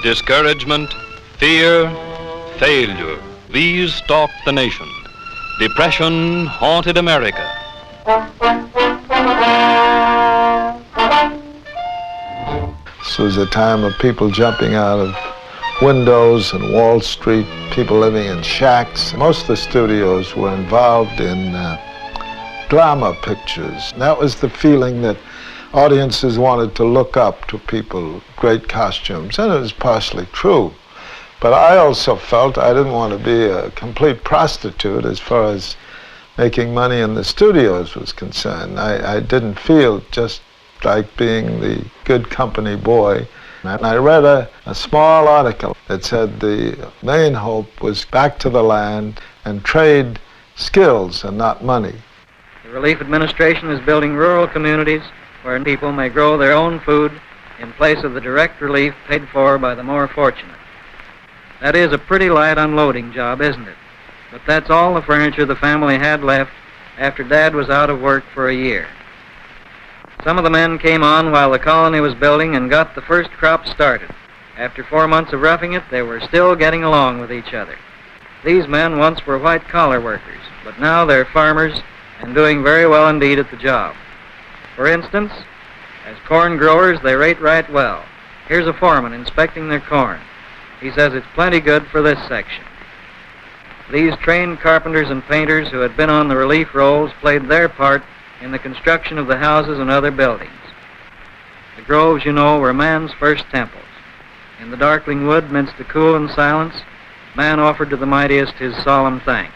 discouragement, fear, failure. These stalked the nation. Depression haunted America. This was a time of people jumping out of windows in Wall Street, people living in shacks. Most of the studios were involved in drama pictures. That was the feeling that audiences wanted to look up to people, great costumes, and it was partially true. But I also felt I didn't want to be a complete prostitute as far as making money in the studios was concerned. I didn't feel just like being the good company boy. And I read a small article that said the main hope was back to the land and trade skills and not money. The Relief Administration is building rural communities where people may grow their own food in place of the direct relief paid for by the more fortunate. That is a pretty light unloading job, isn't it? But that's all the furniture the family had left after Dad was out of work for a year. Some of the men came on while the colony was building and got the first crop started. After 4 months of roughing it, they were still getting along with each other. These men once were white-collar workers, but now they're farmers and doing very well indeed at the job. For instance, as corn growers, they rate right well. Here's a foreman inspecting their corn. He says it's plenty good for this section. These trained carpenters and painters who had been on the relief rolls played their part in the construction of the houses and other buildings. The groves, you know, were man's first temples. In the darkling wood, midst the cool and silence, man offered to the mightiest his solemn thanks.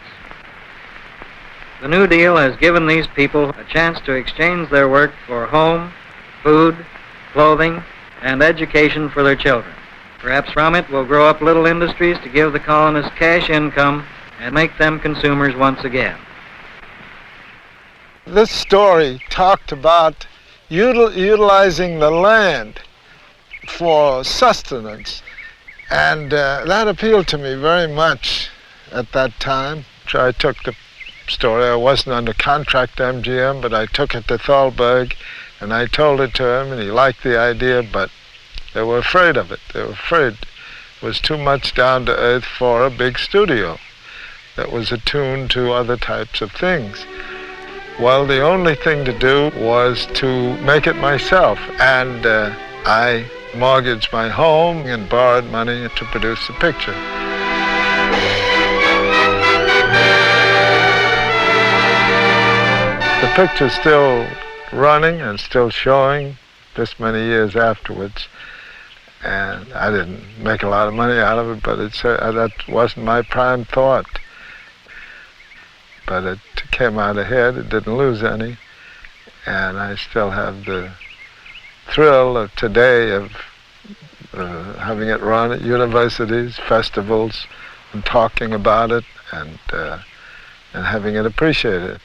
The New Deal has given these people a chance to exchange their work for home, food, clothing, and education for their children. Perhaps from it will grow up little industries to give the colonists cash income and make them consumers once again. This story talked about utilizing the land for sustenance, and that appealed to me very much at that time. So I took the story. I wasn't under contract to MGM, but I took it to Thalberg, and I told it to him, and he liked the idea, but they were afraid of it. They were afraid it was too much down to earth for a big studio that was attuned to other types of things. Well, the only thing to do was to make it myself, and I mortgaged my home and borrowed money to produce the picture. The picture's still running and still showing this many years afterwards, and I didn't make a lot of money out of it, but that wasn't my prime thought. But it came out ahead, it didn't lose any, and I still have the thrill of today of having it run at universities, festivals, and talking about it, and having it appreciated.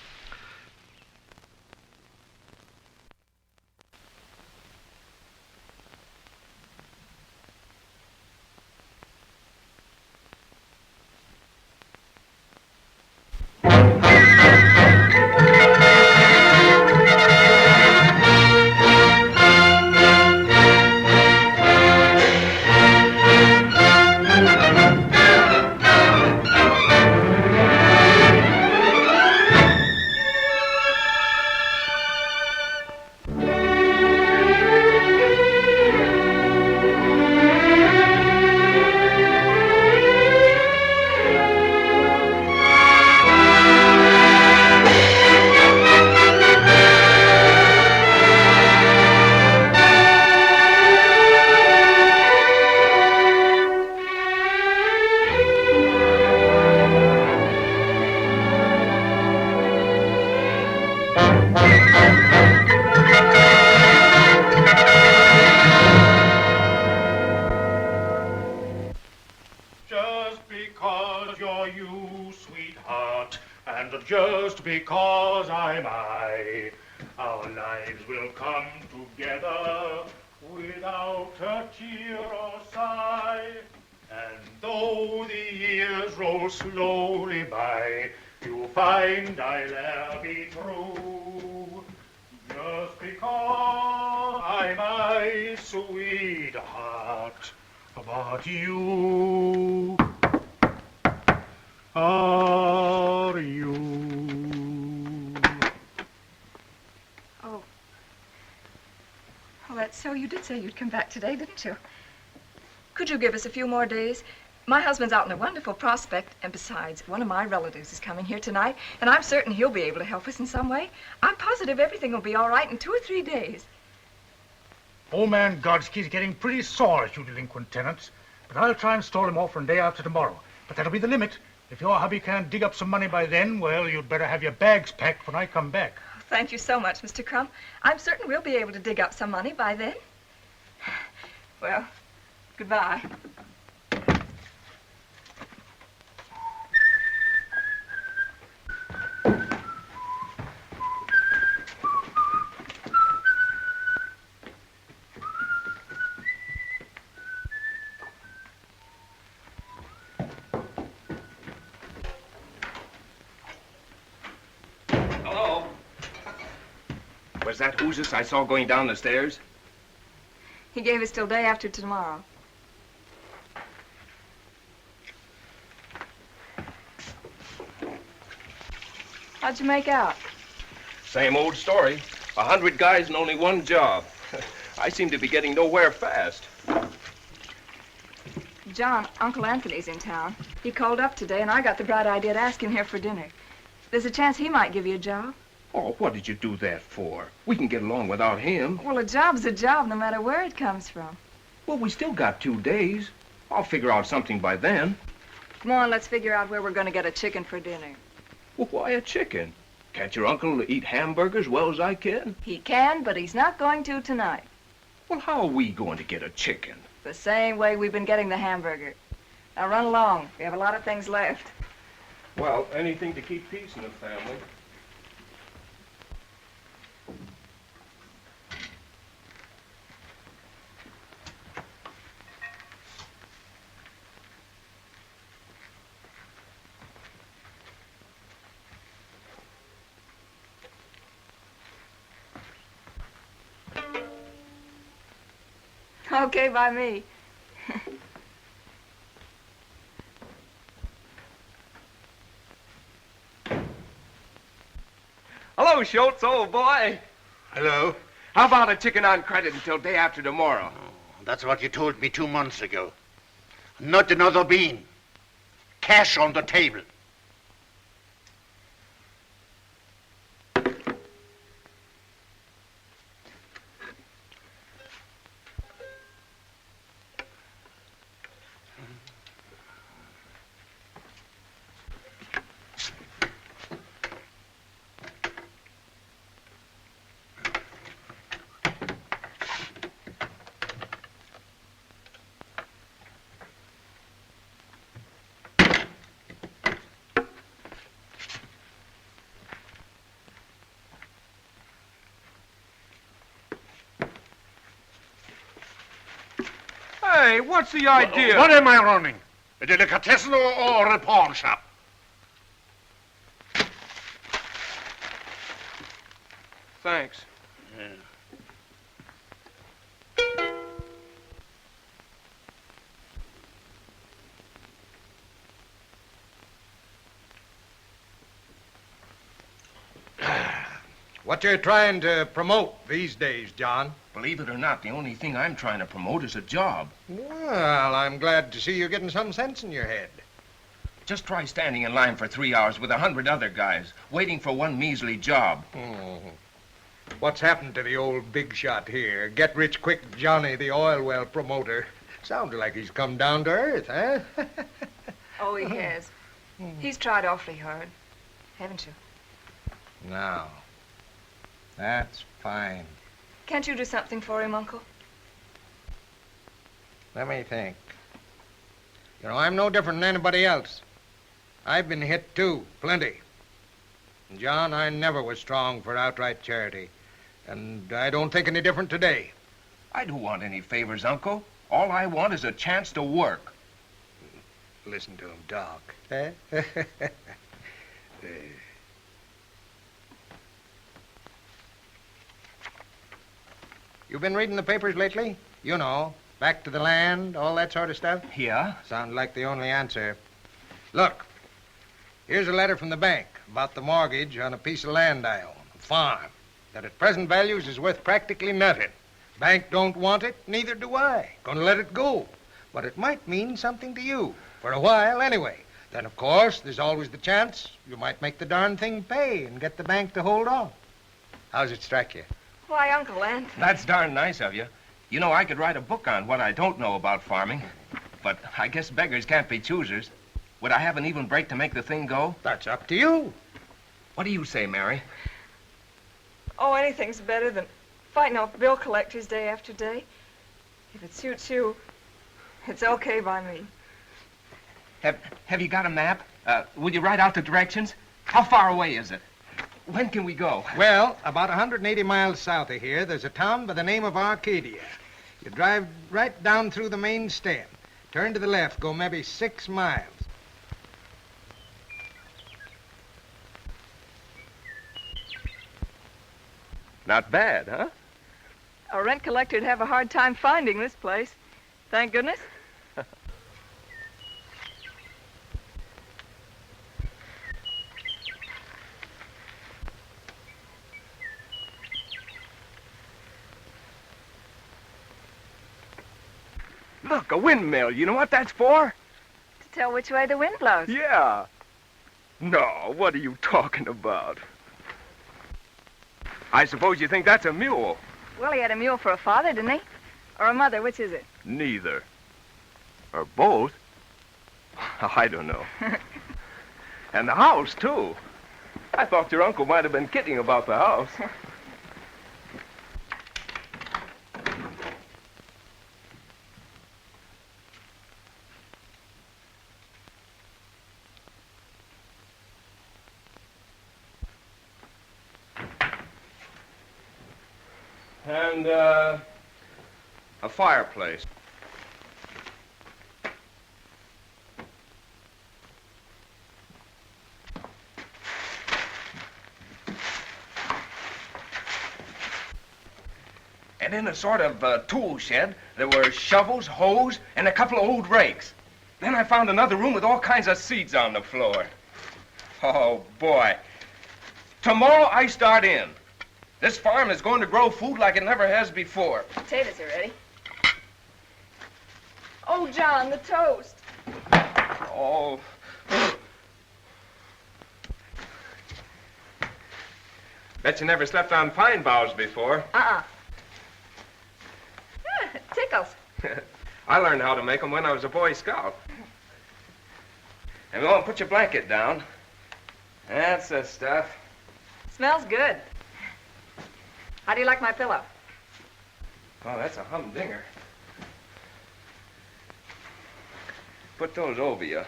Just because I'm I, our lives will come together without a tear or sigh. And though the years roll slowly by, you'll find I'll e'er be true. Just because I'm my sweetheart, But you are you. Oh. Oh, that's so. You did say you'd come back today, didn't you? Could you give us a few more days? My husband's out in a wonderful prospect, and besides, one of my relatives is coming here tonight, and I'm certain he'll be able to help us in some way. I'm positive everything will be all right in 2 or 3 days. Old man Godsky's getting pretty sore at you delinquent tenants, but I'll try and stall him off for a day after tomorrow. But that'll be the limit. If your hubby can't dig up some money by then, well, you'd better have your bags packed when I come back. Thank you so much, Mr. Crump. I'm certain we'll be able to dig up some money by then. Well, goodbye. Was that Hoosius I saw going down the stairs? He gave us till day after tomorrow. How'd you make out? Same old story. 100 guys and only one job. I seem to be getting nowhere fast. John, Uncle Anthony's in town. He called up today, and I got the bright idea to ask him here for dinner. There's a chance he might give you a job. Oh, what did you do that for? We can get along without him. Well, a job's a job, no matter where it comes from. Well, we still got 2 days. I'll figure out something by then. Come on, let's figure out where we're going to get a chicken for dinner. Well, why a chicken? Can't your uncle eat hamburgers well as I can? He can, but he's not going to tonight. Well, how are we going to get a chicken? The same way we've been getting the hamburger. Now run along. We have a lot of things left. Well, anything to keep peace in the family. Okay, by me. Hello, Schultz, old boy. Hello. How about a chicken on credit until day after tomorrow? Oh, that's what you told me 2 months ago. Not another bean. Cash on the table. Hey, what's the idea? What am I running? A delicatessen or a pawn shop? Thanks. What you're trying to promote these days, John? Believe it or not, the only thing I'm trying to promote is a job. Well, I'm glad to see you're getting some sense in your head. Just try standing in line for 3 hours with 100 other guys, waiting for one measly job. What's happened to the old big shot here? Get-rich-quick Johnny, the oil well promoter. Sounds like he's come down to earth, huh? Oh, he has. He's tried awfully hard. Haven't you? No. That's fine. Can't you do something for him, Uncle? Let me think. You know, I'm no different than anybody else. I've been hit, too, plenty. And John, I never was strong for outright charity. And I don't think any different today. I don't want any favors, Uncle. All I want is a chance to work. Listen to him talk. Eh? You been reading the papers lately? You know, Back to the land, all that sort of stuff? Yeah? Sounds like the only answer. Look, here's a letter from the bank about the mortgage on a piece of land I own, a farm, that at present values is worth practically nothing. Bank don't want it, neither do I. Gonna let it go. But it might mean something to you, for a while anyway. Then, of course, there's always the chance you might make the darn thing pay and get the bank to hold on. How's it strike you? Why, Uncle Anthony. That's darn nice of you. You know, I could write a book on what I don't know about farming. But I guess beggars can't be choosers. Would I have an even break to make the thing go? That's up to you. What do you say, Mary? Oh, anything's better than fighting off bill collectors day after day. If it suits you, it's okay by me. Have you got a map? Will you write out the directions? How far away is it? When can we go? Well, about 180 miles south of here, there's a town by the name of Arcadia. You drive right down through the main stem. Turn to the left, go maybe 6 miles. Not bad, huh? A rent collector'd have a hard time finding this place. Thank goodness. Look, a windmill. You know what that's for? To tell which way the wind blows. Yeah. No, what are you talking about? I suppose you think that's a mule. Well, he had a mule for a father, didn't he? Or a mother, which is it? Neither. Or both. I don't know. And the house, too. I thought your uncle might have been kidding about the house. And, a fireplace. And in a sort of tool shed, there were shovels, hoes, and a couple of old rakes. Then I found another room with all kinds of seeds on the floor. Oh, boy. Tomorrow I start in. This farm is going to grow food like it never has before. Potatoes are ready. Oh, John, the toast. Oh. Bet you never slept on pine boughs before. Yeah, it tickles. I learned how to make them when I was a Boy Scout. And go and put your blanket down. That's the stuff. Smells good. How do you like my pillow? Oh, that's a humdinger. Put those over you.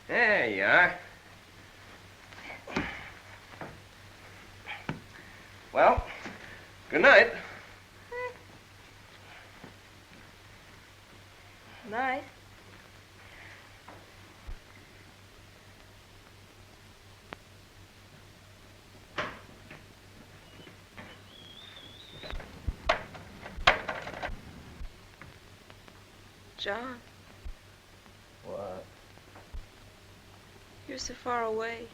There you are. Well, good night. Night. John, What? you're so far away.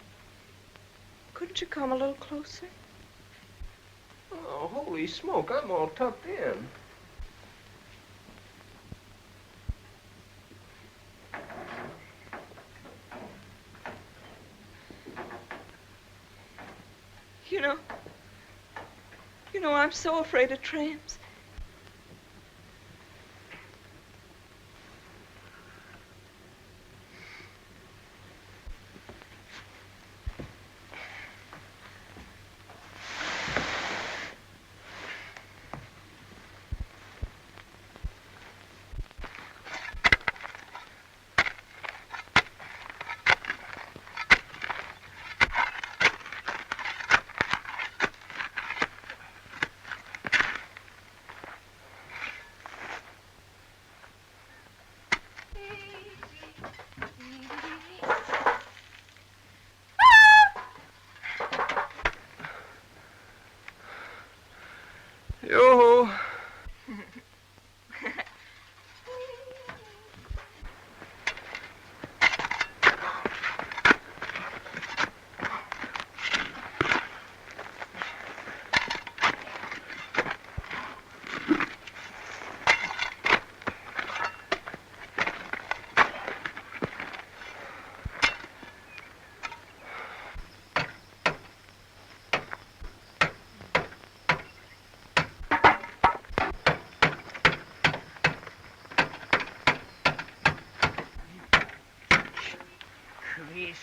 Couldn't you come a little closer? Oh, holy smoke, I'm all tucked in. You know, I'm so afraid of tramps. Yoo-hoo.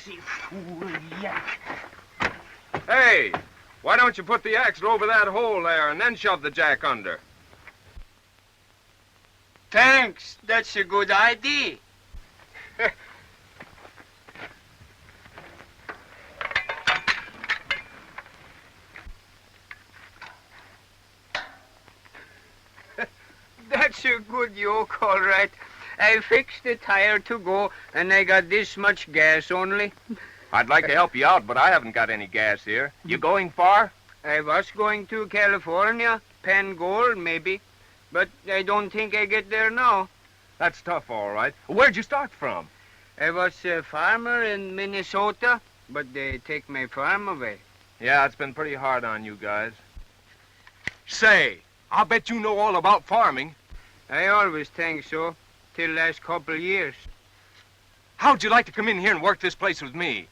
lazy fool yak. Hey, why don't you put the axle over that hole there and then shove the jack under? Thanks, that's a good idea. That's a good yoke, all right. I fixed the tire to go, and I got this much gas only. I'd like to help you out, but I haven't got any gas here. You going far? I was going to California, Penn Gold, maybe. But I don't think I get there now. That's tough, all right. Where'd you start from? I was a farmer in Minnesota, but they take my farm away. Yeah, it's been pretty hard on you guys. Say, I'll bet you know all about farming. I always think so, till last couple years. How'd you like to come in here and work this place with me?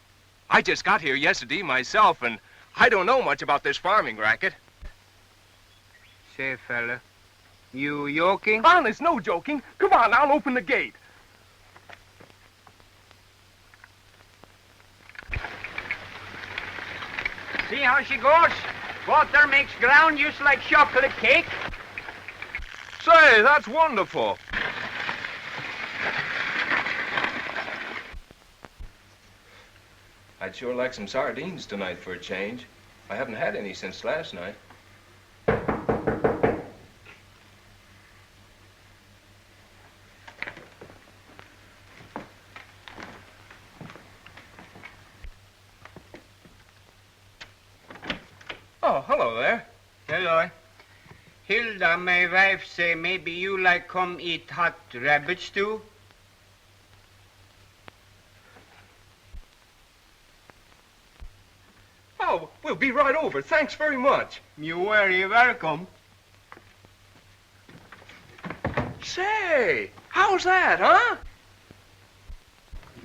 I just got here yesterday myself, and I don't know much about this farming racket. Say, fella, you joking? Honest, no joking. Come on, I'll open the gate. See how she goes? Water makes ground just like chocolate cake. Say, that's wonderful. I'd sure like some sardines tonight for a change. I haven't had any since last night. Oh, hello there. Hello. Hilda, my wife, say maybe you like come eat hot rabbit stew? Oh, we'll be right over. Thanks very much. You're very welcome. Say, how's that, huh?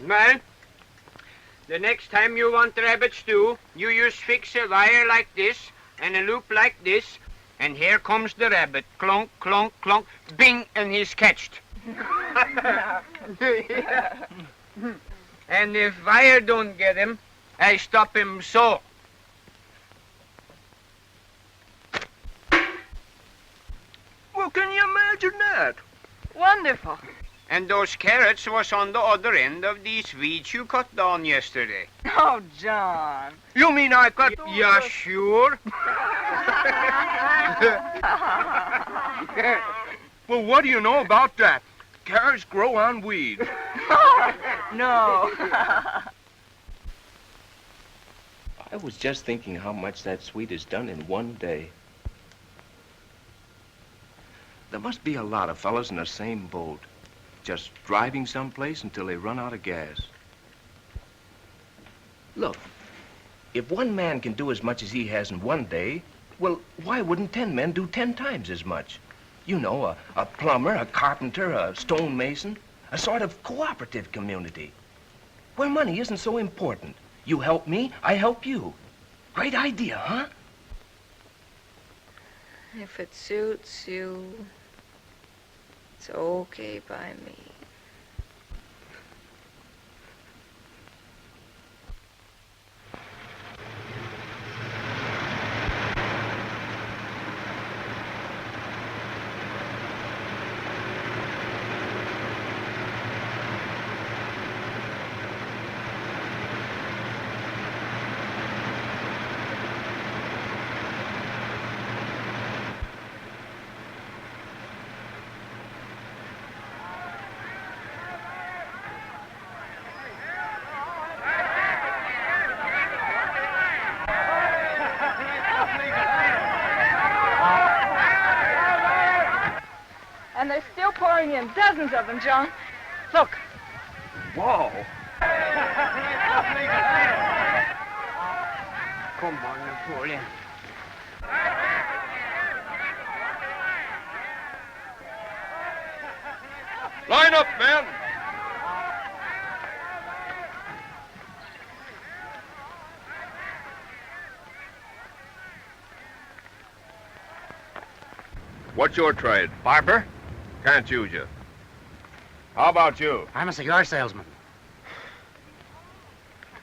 Well, the next time you want rabbit stew, you just fix a wire like this and a loop like this, and here comes the rabbit. Clunk, clunk, clunk, bing, and he's catched. And if wire don't get him, I stop him so. Well, can you imagine that? Wonderful. And those carrots was on the other end of these weeds you cut down yesterday. Oh, John. You mean I cut? Yeah, sure. Well, what do you know about that? Carrots grow on weeds. No. I was just thinking how much that sweet is done in one day. There must be a lot of fellas in the same boat, just driving someplace until they run out of gas. Look, if one man can do as much as he has in one day, well, why wouldn't 10 men do 10 times as much? You know, a plumber, a carpenter, a stonemason, a sort of cooperative community, where money isn't so important. You help me, I help you. Great idea, huh? If it suits you, it's okay by me. And they're still pouring in, dozens of them, John. Look. Whoa. Come on, Napoleon. Line up, men. What's your trade? Barber? Can't use you. How about you? I'm a cigar salesman.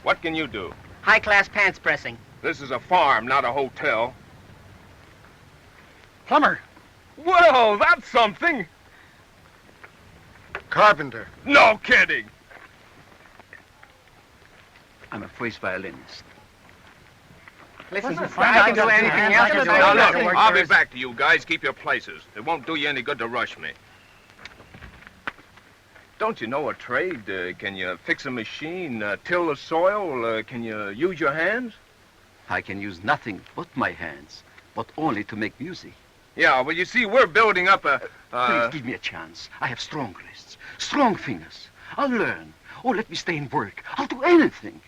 What can you do? High-class pants pressing. This is a farm, not a hotel. Plumber. Well, that's something. Carpenter. No kidding. I'm a first violinist. Listen, I can do anything else. Now, look, I'll be back to you guys. Keep your places. It won't do you any good to rush me. Don't you know a trade? Can you fix a machine, till the soil? Can you use your hands? I can use nothing but my hands, but only to make music. Yeah, well, you see, we're building up a... Please give me a chance. I have strong wrists, strong fingers. I'll learn. Oh, let me stay and work. I'll do anything.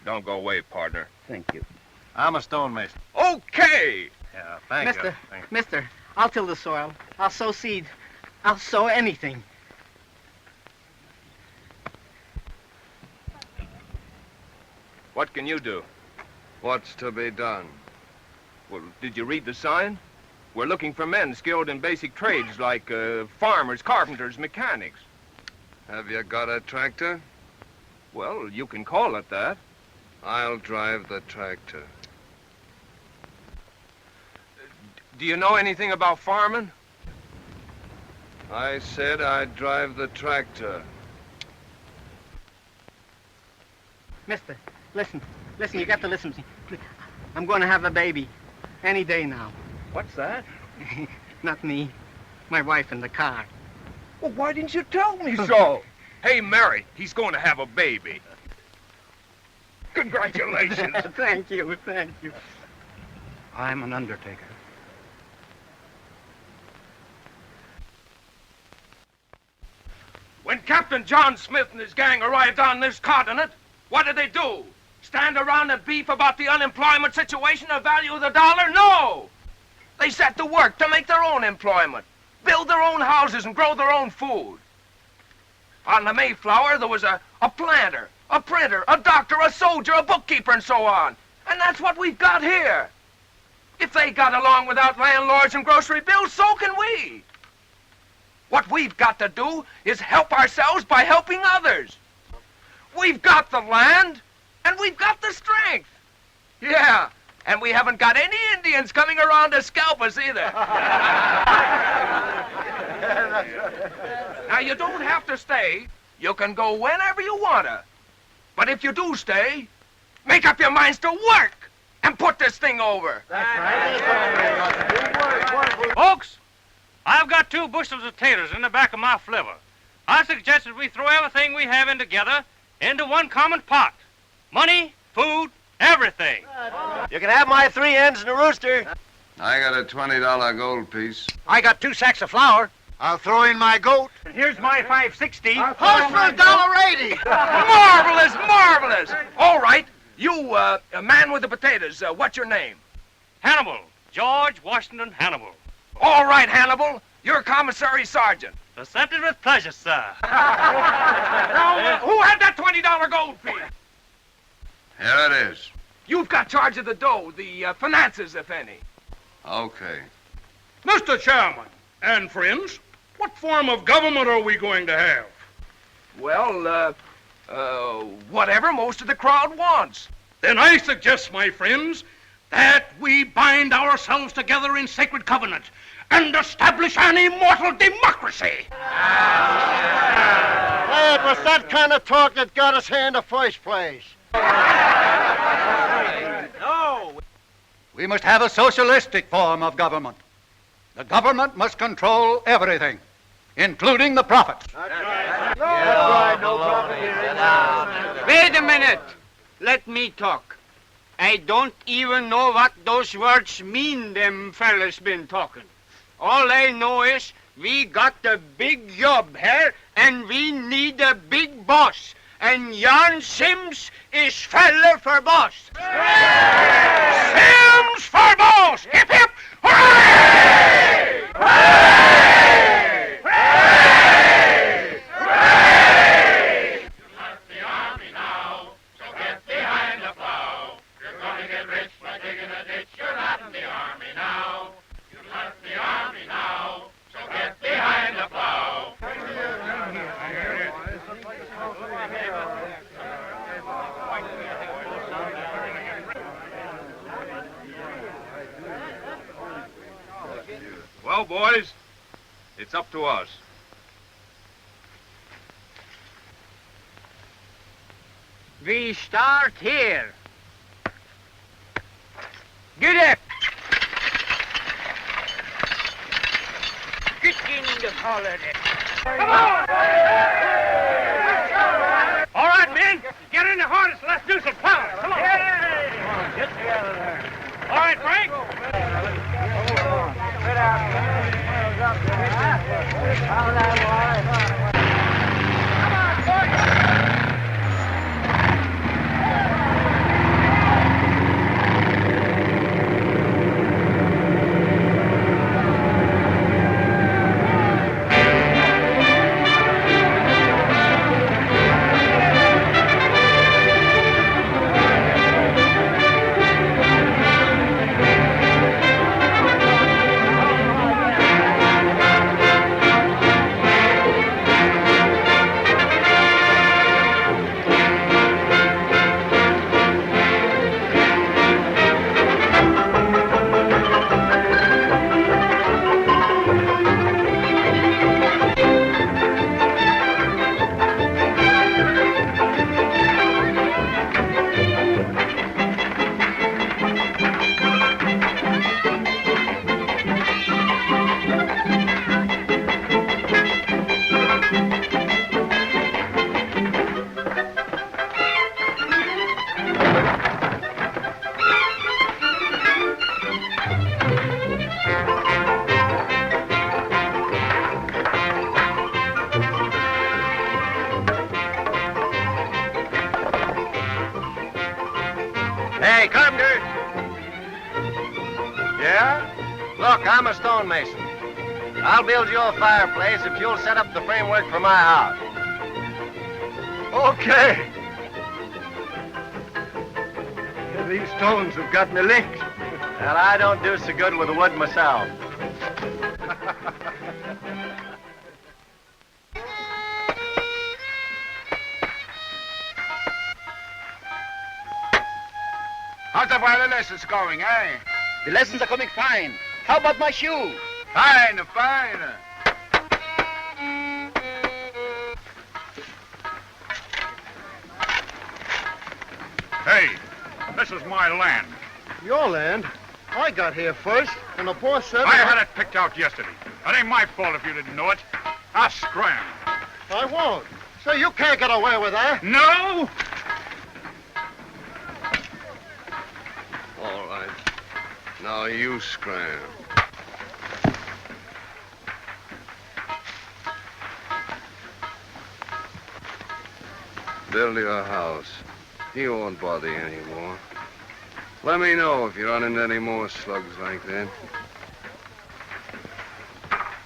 Don't go away, partner. Thank you. I'm a stonemason. Okay! Yeah, thank you. Mister, I'll till the soil. I'll sow seed. I'll sow anything. What can you do? What's to be done? Well, did you read the sign? We're looking for men skilled in basic trades like farmers, carpenters, mechanics. Have you got a tractor? Well, you can call it that. I'll drive the tractor. Do you know anything about farming? I said I'd drive the tractor. Mister, listen, you got to listen to me. I'm going to have a baby any day now. What's that? Not me, my wife in the car. Well, why didn't you tell me so? Hey, Mary, he's going to have a baby. Congratulations. Thank you. I'm an undertaker. When Captain John Smith and his gang arrived on this continent, what did they do? Stand around and beef about the unemployment situation or value of the dollar? No! They set to work to make their own employment, build their own houses and grow their own food. On the Mayflower, there was a planter, a printer, a doctor, a soldier, a bookkeeper, and so on. And that's what we've got here. If they got along without landlords and grocery bills, so can we. What we've got to do is help ourselves by helping others. We've got the land, and we've got the strength. Yeah, and we haven't got any Indians coming around to scalp us either. Now, you don't have to stay. You can go whenever you want to. But if you do stay, make up your minds to work and put this thing over. That's right. Folks, I've got 2 bushels of taters in the back of my flivver. I suggest that we throw everything we have in together into one common pot. Money, food, everything. You can have my 3 hens and a rooster. I got a $20 gold piece. I got 2 sacks of flour. I'll throw in my goat. And here's my 560. House for $1.80. Marvelous, marvelous. All right, you, a man with the potatoes, what's your name? Hannibal. George Washington Hannibal. All right, Hannibal, you're commissary sergeant. Accepted with pleasure, sir. Now, who had that $20 gold piece? Here it is. You've got charge of the dough, the finances, if any. Okay. Mr. Chairman and friends, what form of government are we going to have? Well, whatever most of the crowd wants. Then I suggest, my friends, that we bind ourselves together in sacred covenant and establish an immortal democracy. Hey, it was that kind of talk that got us here in the first place. No. We must have a socialistic form of government. The government must control everything, including the profits. That's right, no profit here. Wait a minute. Let me talk. I don't even know what those words mean them fellas been talking. All I know is we got the big job here, and we need a big boss. And Jan Sims is fella for boss. Sims for boss! Hip, hip! Hooray! Hooray! Hooray! Hooray! You left the army now, so get behind the plow. You're gonna get rich by digging a ditch. You're not in the army now. You left the army now, so get behind the plow. Well, boys, it's up to us. We start here. Get up. Get in the collar. Come on! All right, men, get in the harness. Let's do some plowing. Come on. Get together there. All right, Frank. Hey, Carpenter! Yeah? Look, I'm a stonemason. I'll build you a fireplace if you'll set up the framework for my house. Okay. These stones have got me licked. And I don't do so good with the wood myself. How's the while the lessons going, eh? The lessons are coming fine. How about my shoe? Fine, fine. Hey, this is my land. Your land? I got here first, and the boss said... I had it picked out yesterday. It ain't my fault if you didn't know it. I'll scram. I won't. So you can't get away with that. No? All right. Now you scram. Build your house. He won't bother you anymore. Let me know if you run into any more slugs like that.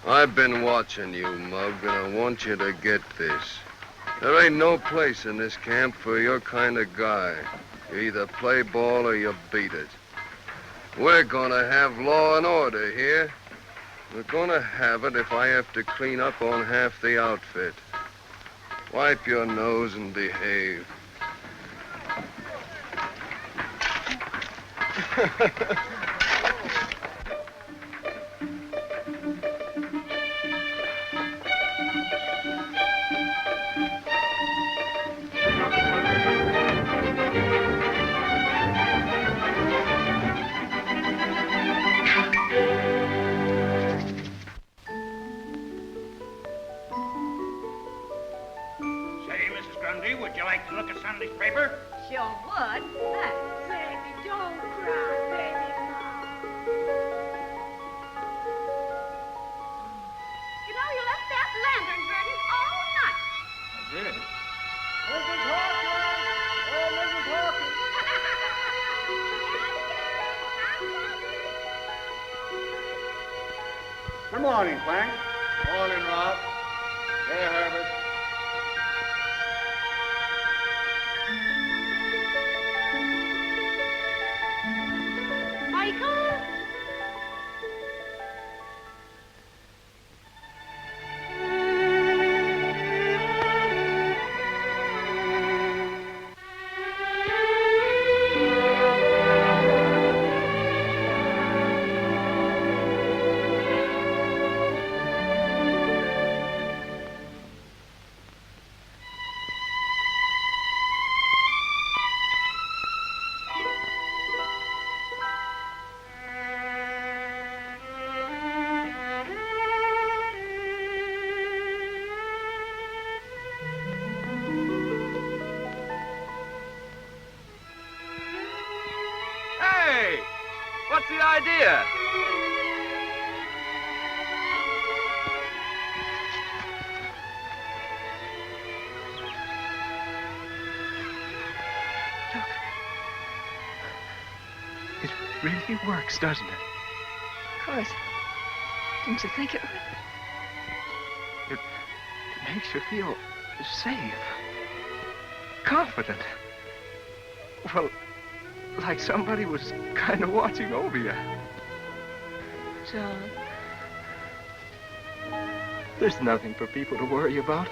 I've been watching you, Mug, and I want you to get this. There ain't no place in this camp for your kind of guy. You either play ball or you beat it. We're gonna have law and order here. We're gonna have it if I have to clean up on half the outfit. Wipe your nose and behave. Would you like to look at Sunday's paper? Sure would. Hey, baby, don't cry, baby. You know, you left that lantern burning all night. I did. Mrs. Hawkins! Oh, Mrs. Hawkins! Good morning, Frank. Morning, Rob. Hey, Herbert. Michael? What's the idea? It really works, doesn't it? Of course. Didn't you think it would? It makes you feel safe, confident. Well, like somebody was kind of watching over you. John. There's nothing for people to worry about.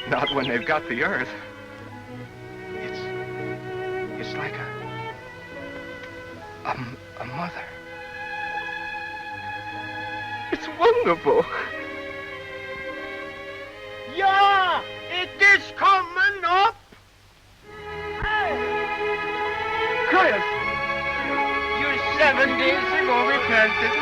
Not when they've got the earth. It's like a mother. It's wonderful. Yeah, it is coming up. Chris! You 7 days ago repented.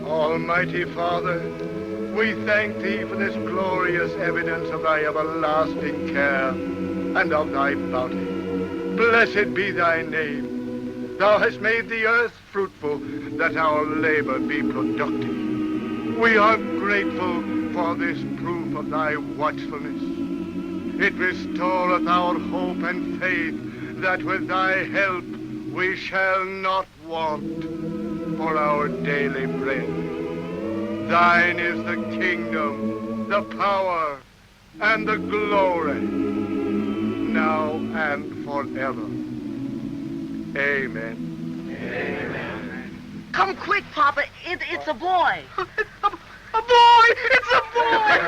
Almighty Father, we thank thee for this glorious evidence of thy everlasting care and of thy bounty. Blessed be thy name. Thou hast made the earth fruitful, that our labor be productive. We are grateful for this proof of thy watchfulness. It restoreth our hope and faith that with thy help we shall not want for our daily bread. Thine is the kingdom, the power, and the glory, now and forever. Amen. Amen. Come quick, Papa. It's a boy. A boy! It's a boy!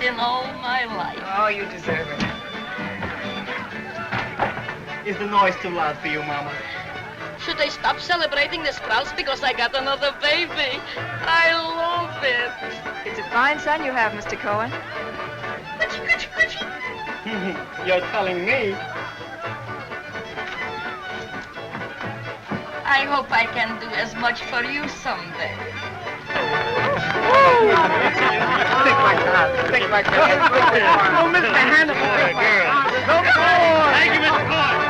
In all my life. Oh, you deserve it. Is the noise too loud for you, Mama? Should I stop celebrating the sprouts because I got another baby? I love it. It's a fine son you have, Mr. Cohen. You're telling me. I hope I can do as much for you someday. Think like that. Think like that. Oh, Mr. Hannibal. Thank you, Mr. Cohen.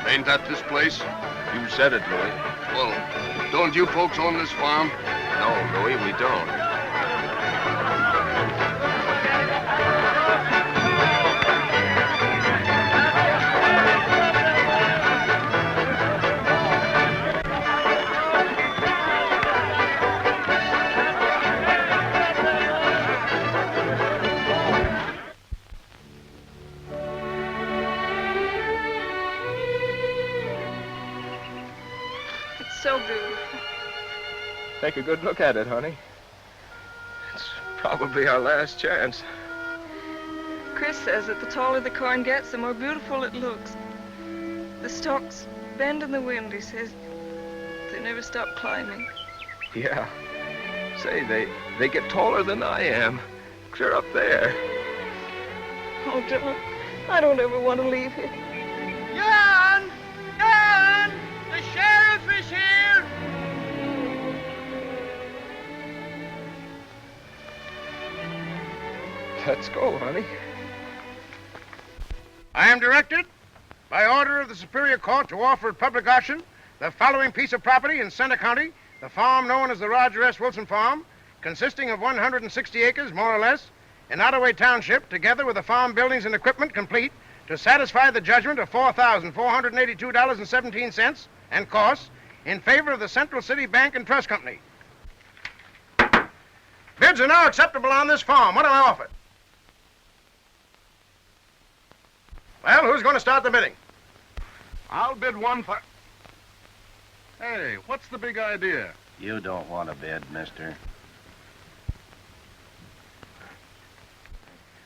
Ain't that this place? You said it, Louis. Well, don't you folks own this farm? No, Louis, we don't. So beautiful. Take a good look at it, honey. It's probably our last chance. Chris says that the taller the corn gets, the more beautiful it looks. The stalks bend in the wind, he says. They never stop climbing. Yeah. Say, they get taller than I am. Clear up there. Oh, John, I don't ever want to leave here. John! John! The sheriff is here! Let's go, honey. I am directed, by order of the Superior Court, to offer at public auction the following piece of property in Center County, the farm known as the Roger S. Wilson Farm, consisting of 160 acres, more or less, in Ottaway Township, together with the farm buildings and equipment complete, to satisfy the judgment of $4,482.17 and costs in favor of the Central City Bank and Trust Company. Bids are now acceptable on this farm. What do I offer? Well, who's going to start the bidding? I'll bid one for... Hey, what's the big idea? You don't want to bid, mister.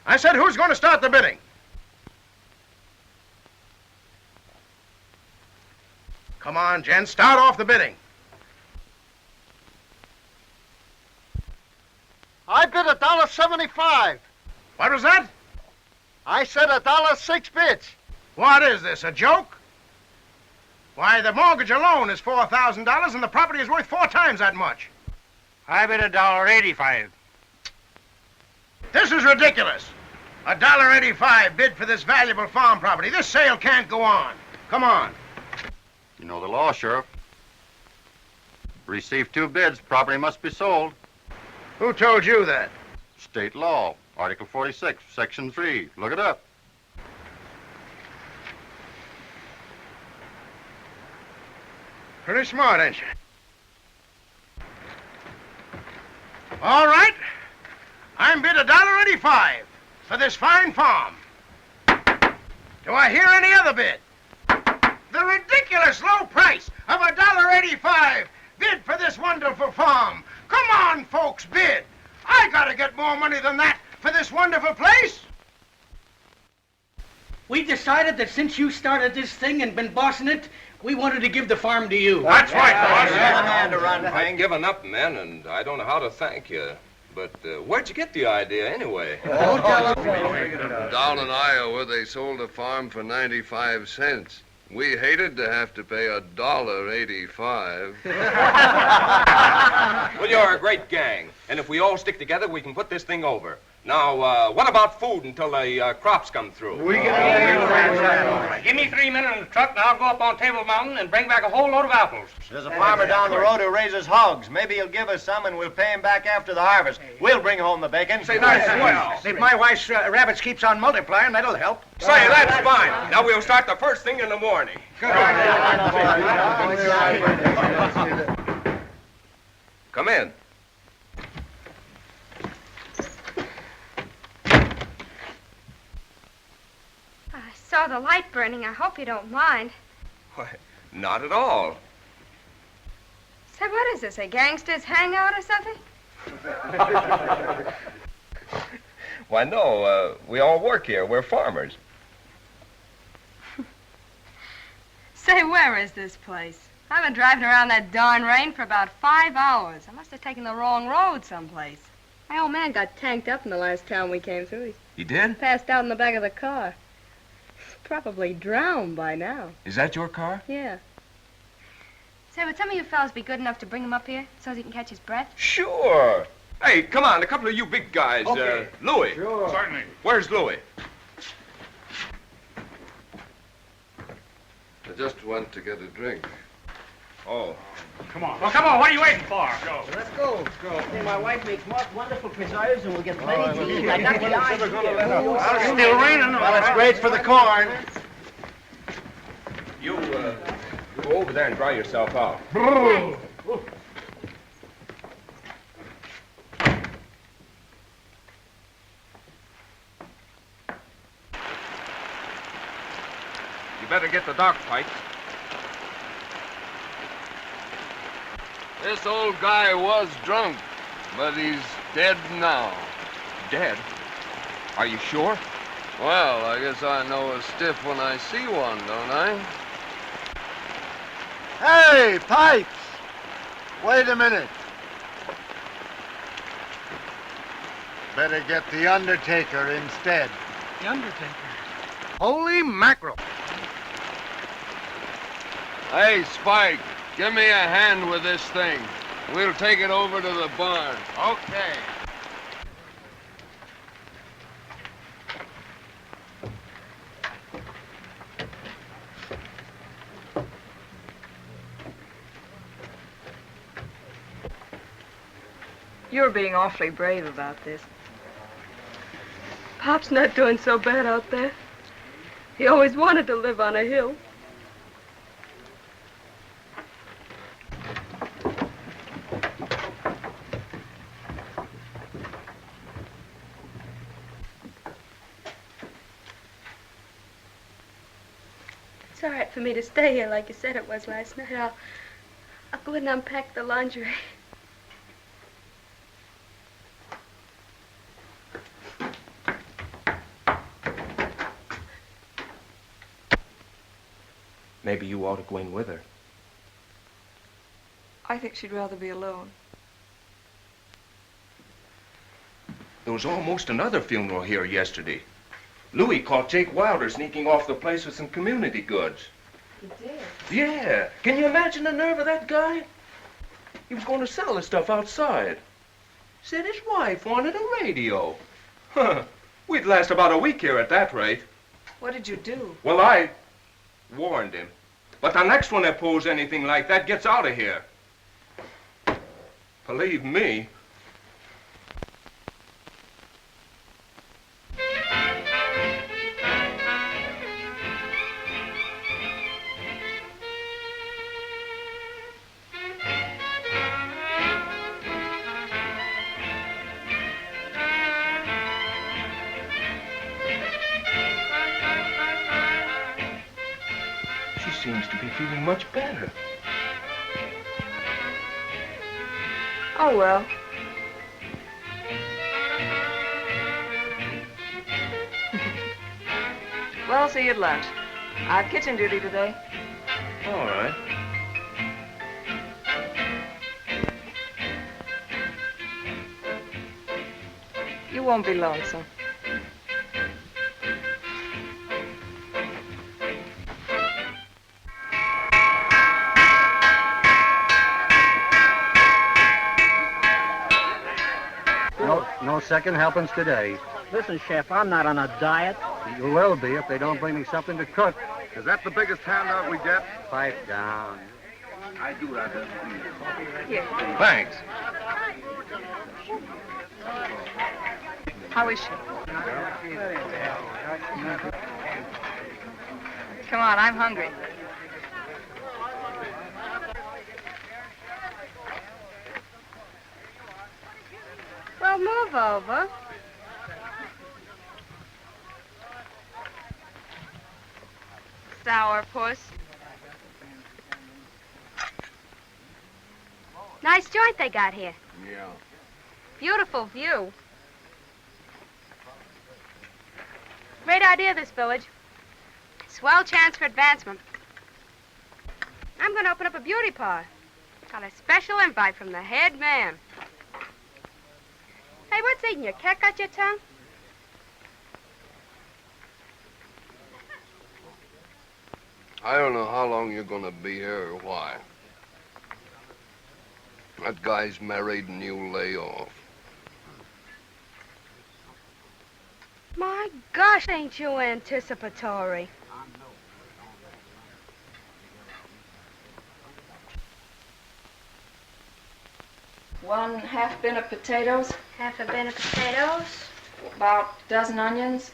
I said, who's going to start the bidding? Come on, gents, start off the bidding. I bid $1.75. What was that? I said $1.06 bids. What is this, a joke? Why, the mortgage alone is $4,000 and the property is worth 4 times that much. I bid $1.85. This is ridiculous. $1.85 bid for this valuable farm property. This sale can't go on. Come on. You know the law, Sheriff. Receive 2 bids, property must be sold. Who told you that? State law, Article 46, Section 3. Look it up. Pretty smart, ain't you? All right. I'm bid $1.85 for this fine farm. Do I hear any other bid? The ridiculous low price of $1.85 bid for this wonderful farm. Come on, folks, bid. I gotta get more money than that for this wonderful place. We decided that since you started this thing and been bossing it, we wanted to give the farm to you. That's right, boss. I've given up, men, and I don't know how to thank you. But where'd you get the idea, anyway? Down in Iowa, they sold a farm for 95 cents. We hated to have to pay $1.85. Well, you're a great gang, and if we all stick together, we can put this thing over. Now, what about food until the crops come through? Give me 3 men in the truck, and I'll go up on Table Mountain and bring back a whole load of apples. There's a farmer down the road who raises hogs. Maybe he'll give us some, and we'll pay him back after the harvest. We'll bring home the bacon. Say, that's swell. If my wife's rabbits keeps on multiplying, that'll help. Say, that's fine. Now we'll start the first thing in the morning. Come in. I saw the light burning. I hope you don't mind. Why, not at all. Say, what is this, a gangster's hangout or something? Why, no, we all work here. We're farmers. Say, where is this place? I've been driving around that darn rain for about 5 hours. I must have taken the wrong road someplace. My old man got tanked up in the last town we came through. He did? Passed out in the back of the car. He's probably drowned by now. Is that your car? Yeah. Say, would some of you fellas be good enough to bring him up here so he can catch his breath? Sure. Hey, come on, a couple of you big guys. Okay. Louis. Sure. Certainly. Where's Louis? I just went to get a drink. Oh. Come on. Well, come on, what are you waiting for? Go. Let's go. Hey, my wife makes wonderful preserves, and we'll get plenty to eat. I got the idea. Well, it's still raining. Well, it's great for the corn. You go over there and dry yourself out. You better get the dog pipes. This old guy was drunk, but he's dead now. Dead? Are you sure? Well, I guess I know a stiff when I see one, don't I? Hey, Pipes! Wait a minute. Better get the undertaker instead. The Undertaker. Holy mackerel. Hey, Spike, give me a hand with this thing. We'll take it over to the barn. Okay. You're being awfully brave about this. Pop's not doing so bad out there. He always wanted to live on a hill. It's all right for me to stay here like you said it was last night. I'll go in and unpack the laundry. Maybe you ought to go in with her. I think she'd rather be alone. There was almost another funeral here yesterday. Louis caught Jake Wilder sneaking off the place with some community goods. He did? Yeah. Can you imagine the nerve of that guy? He was going to sell the stuff outside. Said his wife wanted a radio. Huh. We'd last about a week here at that rate. What did you do? Well, I warned him. But the next one that pulls anything like that gets out of here. Believe me. Seems to be feeling much better. Oh, well. Well, I'll see you at lunch. I have kitchen duty today. All right. You won't be lonesome. No second helpings today. Listen, Chef, I'm not on a diet. You will be if they don't bring me something to cook. Is that the biggest handout we get? Pipe down. I do that. Here. Thanks. How is she? Come on, I'm hungry. Well, move over. Sourpuss. Nice joint they got here. Yeah. Beautiful view. Great idea, this village. Swell chance for advancement. I'm going to open up a beauty parlor. Got a special invite from the head man. Hey, what's eating you? Cat got your tongue? I don't know how long you're gonna be here or why. That guy's married and you lay off. My gosh, ain't you anticipatory? One half bin of potatoes. Half a bin of potatoes. About a dozen onions.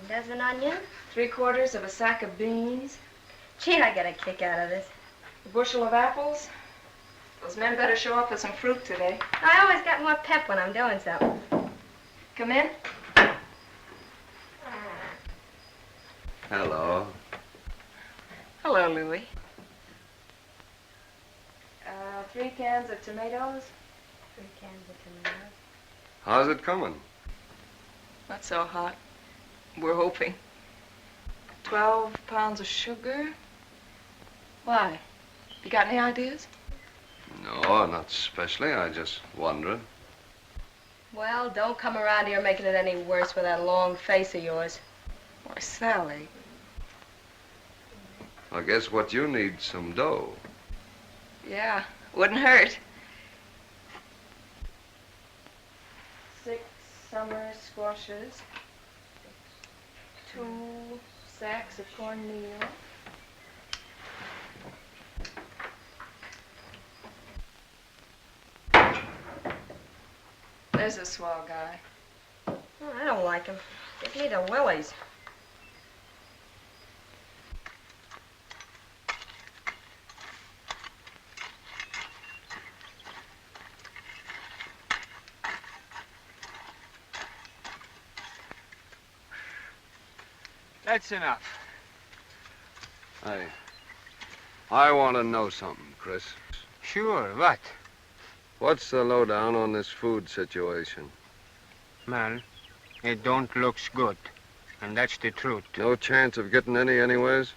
A dozen onions. 3/4 of a sack of beans. Gee, I get a kick out of this. A bushel of apples. Those men better show up with some fruit today. I always got more pep when I'm doing something. Come in. Hello. Hello, Louis. 3 cans of tomatoes. 3 cans of tomatoes. How's it coming? Not so hot. We're hoping. 12 pounds of sugar. Why? You got any ideas? No, not especially. I just wondered. Well, don't come around here making it any worse with that long face of yours. Why, Sally. I guess what you need some dough. Yeah, wouldn't hurt. 6 summer squashes. 2 sacks of cornmeal. There's a swell guy. Oh, I don't like him. Give me the willies. That's enough. Hey, I want to know something, Chris. Sure, what? What's the lowdown on this food situation? Well, it don't looks good. And that's the truth. No chance of getting any anyways?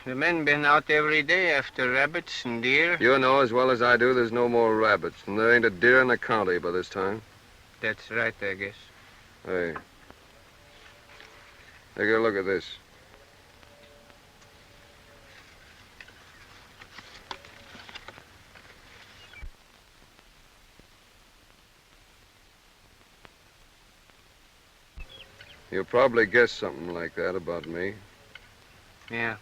The men been out every day after rabbits and deer. You know as well as I do there's no more rabbits, and there ain't a deer in the county by this time. That's right, I guess. Hey. Take a look at this. You'll probably guess something like that about me. Yeah.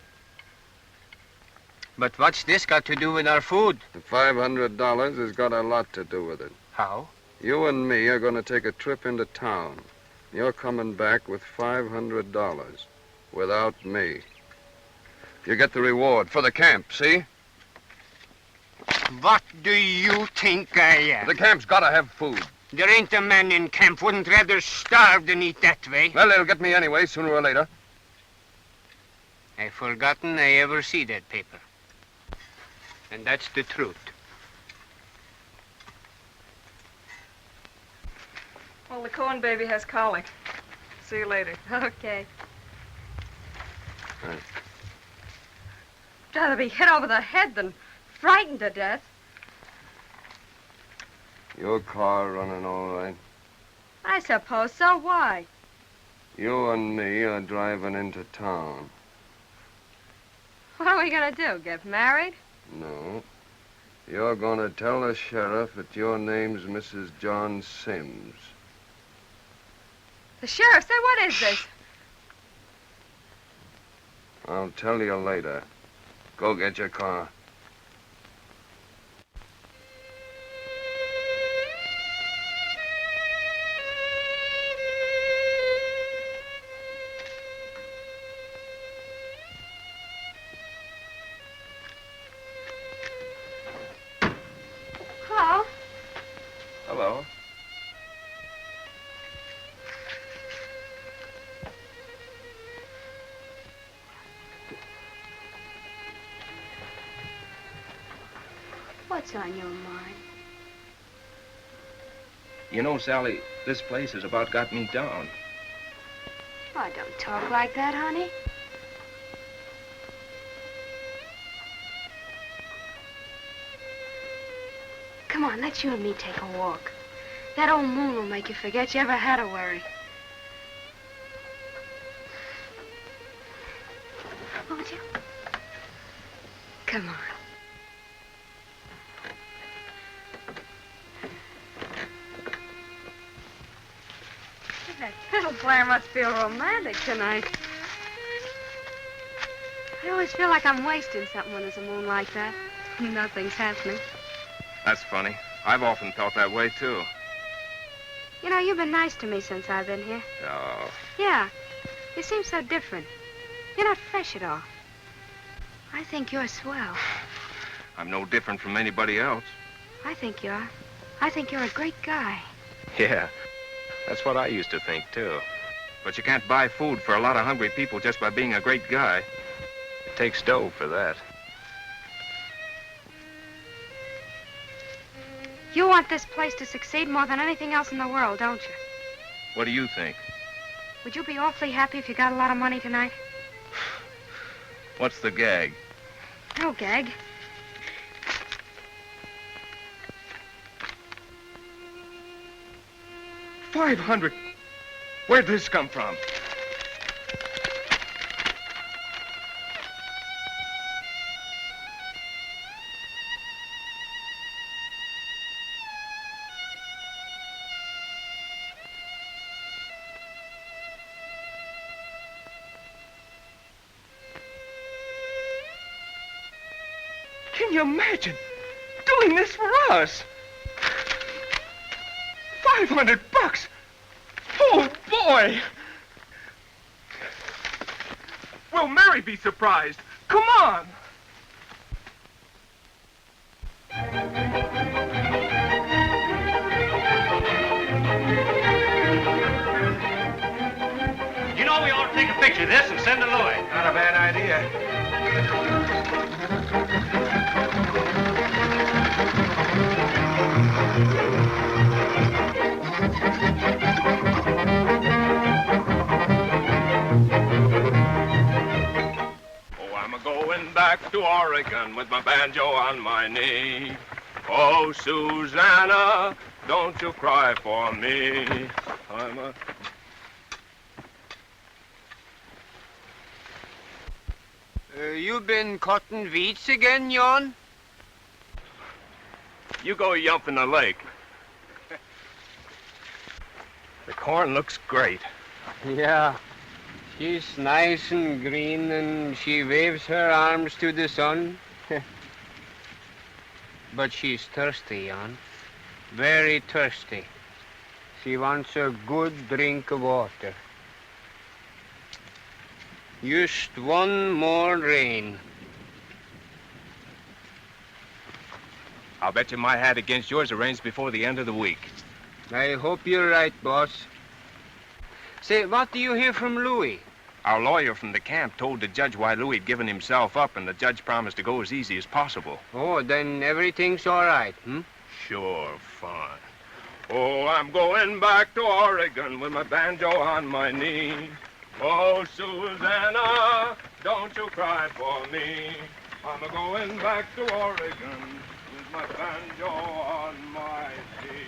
But what's this got to do with our food? The $500 has got a lot to do with it. How? You and me are going to take a trip into town. You're coming back with $500 without me. You get the reward for the camp, see? What do you think I am? The camp's got to have food. There ain't a man in camp wouldn't rather starve than eat that way. Well, it'll get me anyway, sooner or later. I forgotten I ever see that paper. And that's the truth. Well, the corn baby has colic. See you later. Okay. Right. Rather be hit over the head than frightened to death. Your car running all right? I suppose so. Why? You and me are driving into town. What are we gonna do? Get married? No. You're going to tell the sheriff that your name's Mrs. John Sims. The sheriff said, what is this? I'll tell you later. Go get your car. Hello? Hello. What's on your mind? You know, Sally, this place has about got me down. Oh, don't talk like that, honey. Come on, let you and me take a walk. That old moon will make you forget you ever had a worry. Won't you? Come on. That fiddle player must feel romantic tonight. I always feel like I'm wasting something when there's a moon like that. Nothing's happening. That's funny. I've often felt that way, too. You know, you've been nice to me since I've been here. Oh. Yeah. You seem so different. You're not fresh at all. I think you're swell. I'm no different from anybody else. I think you are. I think you're a great guy. Yeah. That's what I used to think, too. But you can't buy food for a lot of hungry people just by being a great guy. It takes dough for that. You want this place to succeed more than anything else in the world, don't you? What do you think? Would you be awfully happy if you got a lot of money tonight? What's the gag? No gag. 500. Where'd this come from? Can you imagine doing this for us? 500 bucks! Oh, boy! Will Mary be surprised? Come on! You know, we ought to take a picture of this and send to Louis. Not a bad idea. Going back to Oregon with my banjo on my knee. Oh, Susanna, don't you cry for me. You been cutting weeds again, Jan? You go yump in the lake. The corn looks great. Yeah. She's nice and green, and she waves her arms to the sun. But she's thirsty, Jan. Very thirsty. She wants a good drink of water. Just one more rain. I'll bet you my hat against yours arranged before the end of the week. I hope you're right, boss. Say, what do you hear from Louis? Our lawyer from the camp told the judge why Louis had given himself up, and the judge promised to go as easy as possible. Oh, then everything's all right, hmm? Sure, fine. Oh, I'm going back to Oregon with my banjo on my knee. Oh, Susanna, don't you cry for me. I'm a-going back to Oregon with my banjo on my knee.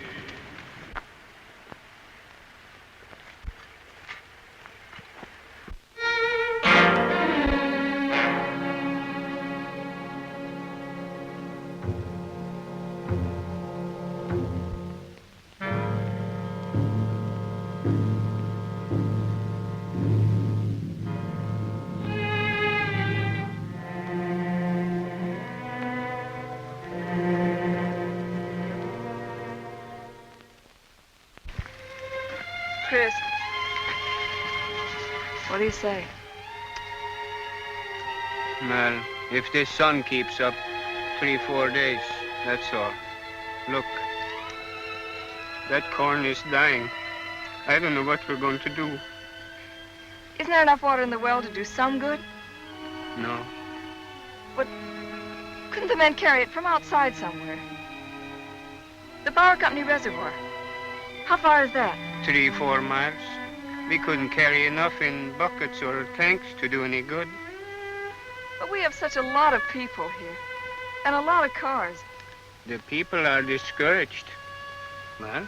Chris, what do you say? Well, if this sun keeps up 3-4 days, that's all. Look, that corn is dying. I don't know what we're going to do. Isn't there enough water in the well to do some good? No. But couldn't the men carry it from outside somewhere? The Power Company reservoir. How far is that? 3-4 miles. We couldn't carry enough in buckets or tanks to do any good. But we have such a lot of people here, and a lot of cars. The people are discouraged. Well,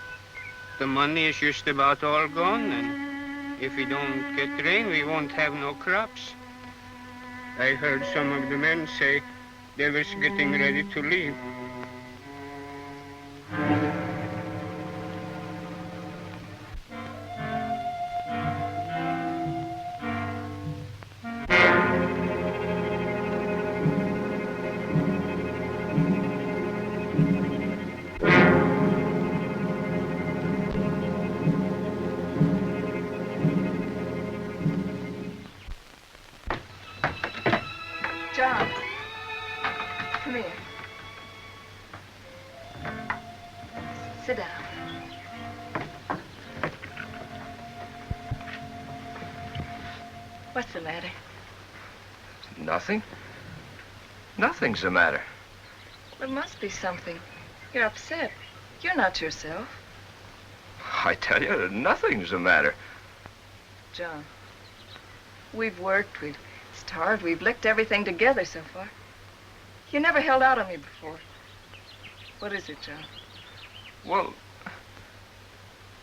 the money is just about all gone, and if we don't get rain, we won't have no crops. I heard some of the men say they was getting ready to leave. John, come here. Sit down. What's the matter? Nothing. Nothing's the matter. There must be something. You're upset. You're not yourself. I tell you, nothing's the matter. John, we've worked, we've starved, we've licked everything together so far. You never held out on me before. What is it, John? Well,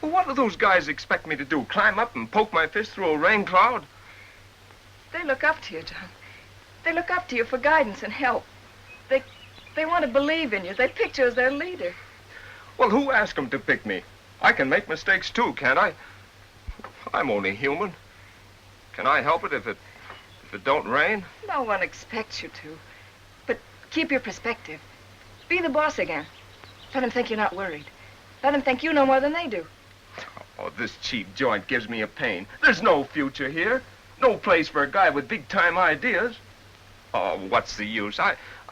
Well, what do those guys expect me to do? Climb up and poke my fist through a rain cloud? They look up to you, John. They look up to you for guidance and help. They want to believe in you. They picked you as their leader. Well, who asked them to pick me? I can make mistakes too, can't I? I'm only human. Can I help it if it don't rain? No one expects you to. But keep your perspective. Be the boss again. Let them think you're not worried. Let them think you know more than they do. Oh, this cheap joint gives me a pain. There's no future here. No place for a guy with big-time ideas. Oh, what's the use?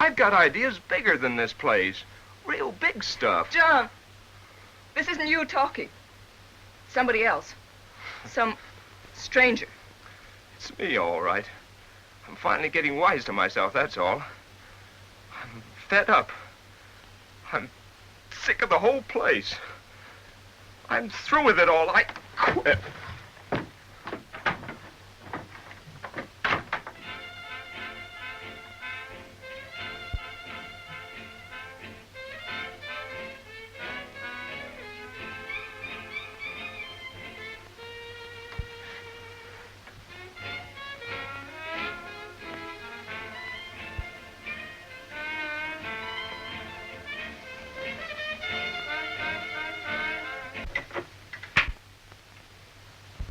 I've got ideas bigger than this place. Real big stuff. John, this isn't you talking. Somebody else. Some stranger. It's me, all right. I'm finally getting wise to myself, that's all. I'm fed up. I'm sick of the whole place. I'm through with it all. I quit.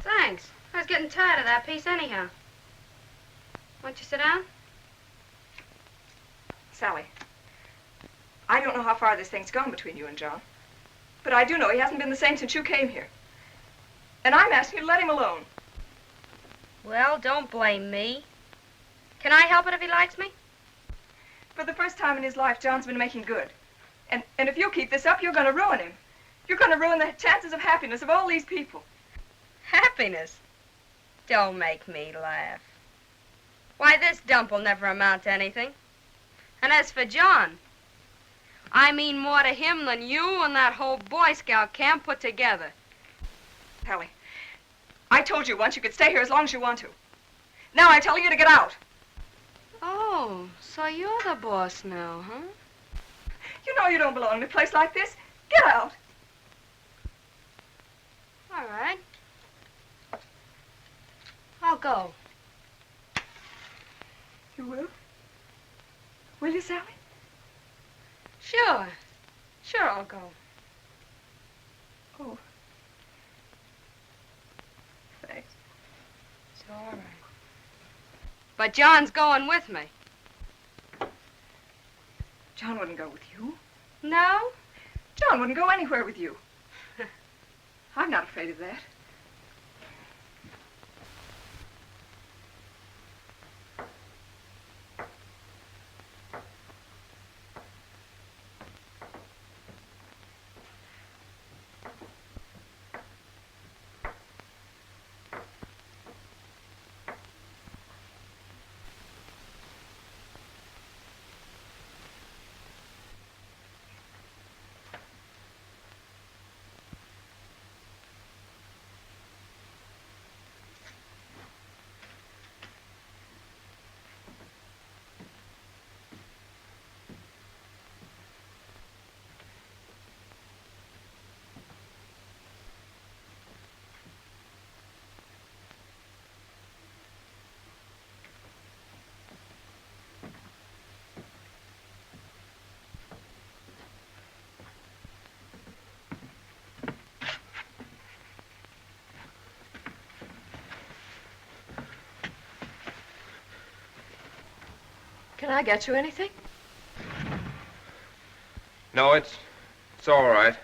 Thanks. I was getting tired of that piece anyhow. Won't you sit down? Sally, I don't know how far this thing's gone between you and John, but I do know he hasn't been the same since you came here. And I'm asking you to let him alone. Well, don't blame me. Can I help it if he likes me? For the first time in his life, John's been making good. And if you keep this up, you're going to ruin him. You're going to ruin the chances of happiness of all these people. Happiness? Don't make me laugh. Why, this dump will never amount to anything. And as for John, I mean more to him than you and that whole Boy Scout camp put together. Hallie, I told you once you could stay here as long as you want to. Now I'm telling you to get out. Oh, so you're the boss now, huh? You know you don't belong in a place like this. Get out. All right. I'll go. You will? Will you, Sally? Sure. Sure, I'll go. Oh. Thanks. It's all right. But John's going with me. John wouldn't go with you. No? John wouldn't go anywhere with you. I'm not afraid of that. Can I get you anything? No, it's all right.